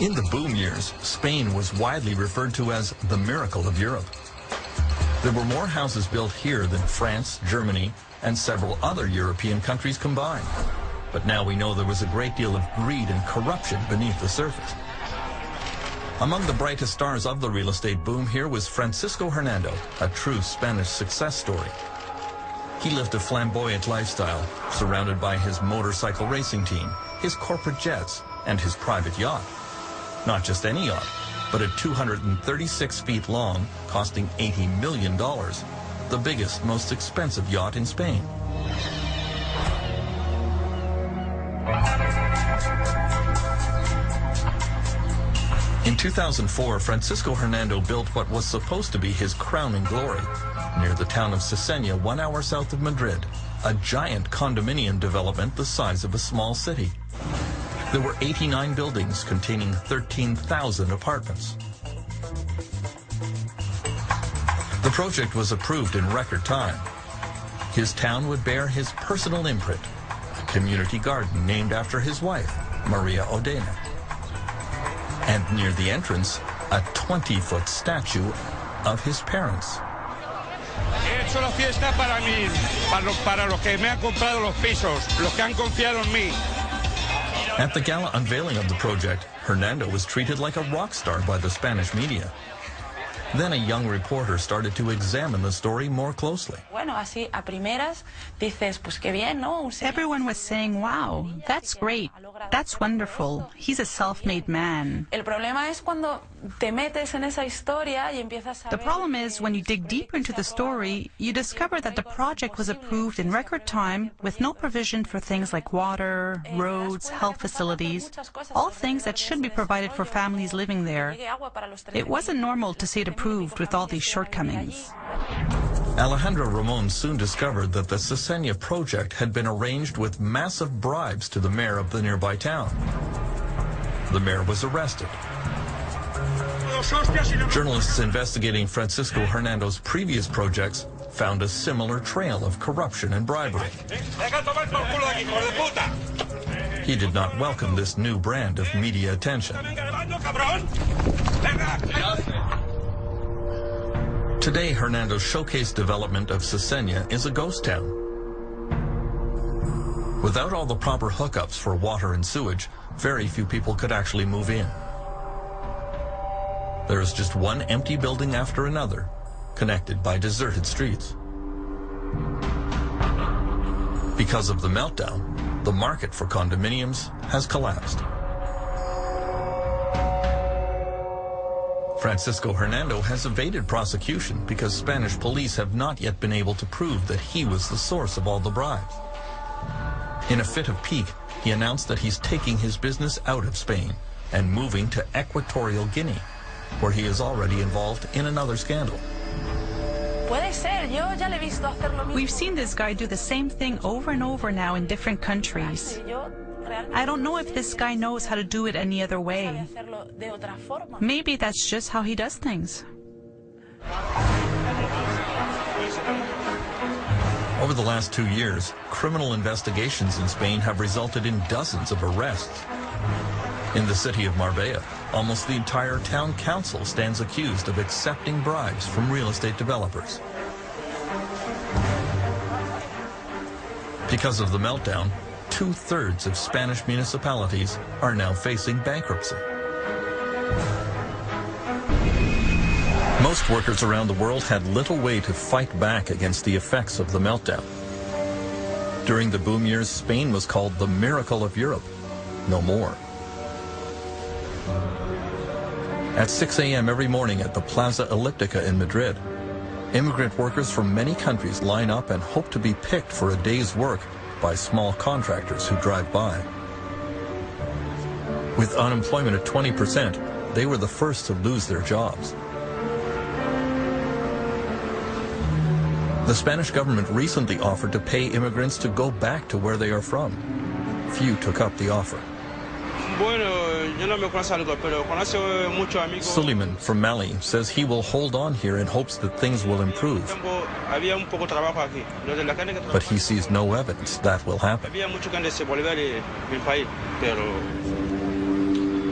In the boom years, Spain was widely referred to as the miracle of Europe. There were more houses built here than France, Germany, and several other European countries combined. But now we know there was a great deal of greed and corruption beneath the surface. Among the brightest stars of the real estate boom here was Francisco Hernando, a true Spanish success story. He lived a flamboyant lifestyle, surrounded by his motorcycle racing team, his corporate jets, and his private yacht. Not just any yacht, but a 236 feet long, costing $80 million, the biggest, most expensive yacht in Spain. In 2004, Francisco Hernando built what was supposed to be his crowning glory, near the town of Cesena, 1 hour south of Madrid, a giant condominium development the size of a small city. There were 89 buildings containing 13,000 apartments. The project was approved in record time. His town would bear his personal imprint, a community garden named after his wife, Maria Odena. And near the entrance, a 20-foot statue of his parents. He hecho la fiesta para mí, para los que me han comprado los pisos, los que han confiado en mí. At the gala unveiling of the project, Hernando was treated like a rock star by the Spanish media. Then a young reporter started to examine the story more closely. Everyone was saying, wow, that's great, that's wonderful, he's a self-made man. The problem is, when you dig deeper into the story, you discover that the project was approved in record time with no provision for things like water, roads, health facilities, all things that should be provided for families living there. It wasn't normal to see it approved with all these shortcomings. Alejandro Ramon soon discovered that the Cesena project had been arranged with massive bribes to the mayor of the nearby town. The mayor was arrested. Journalists investigating Francisco Hernando's previous projects found a similar trail of corruption and bribery. He did not welcome this new brand of media attention. Today, Hernando's showcase development of Cesena is a ghost town. Without all the proper hookups for water and sewage, very few people could actually move in. There is just one empty building after another, connected by deserted streets. Because of the meltdown, the market for condominiums has collapsed. Francisco Hernando has evaded prosecution because Spanish police have not yet been able to prove that he was the source of all the bribes. In a fit of pique, he announced that he's taking his business out of Spain and moving to Equatorial Guinea, where he is already involved in another scandal. We've seen this guy do the same thing over and over now in different countries. I don't know if this guy knows how to do it any other way. Maybe that's just how he does things. Over the last 2 years, criminal investigations in Spain have resulted in dozens of arrests. In the city of Marbella, almost the entire town council stands accused of accepting bribes from real estate developers. Because of the meltdown, 2/3 of Spanish municipalities are now facing bankruptcy. Most workers around the world had little way to fight back against the effects of the meltdown. During the boom years, Spain was called the miracle of Europe. No more. At 6 a.m. every morning at the Plaza Elliptica in Madrid, immigrant workers from many countries line up and hope to be picked for a day's work by small contractors who drive by. With unemployment at 20%, they were the first to lose their jobs. The Spanish government recently offered to pay immigrants to go back to where they are from. Few took up the offer. Suleiman from Mali says he will hold on here in hopes that things will improve. But he sees no evidence that will happen.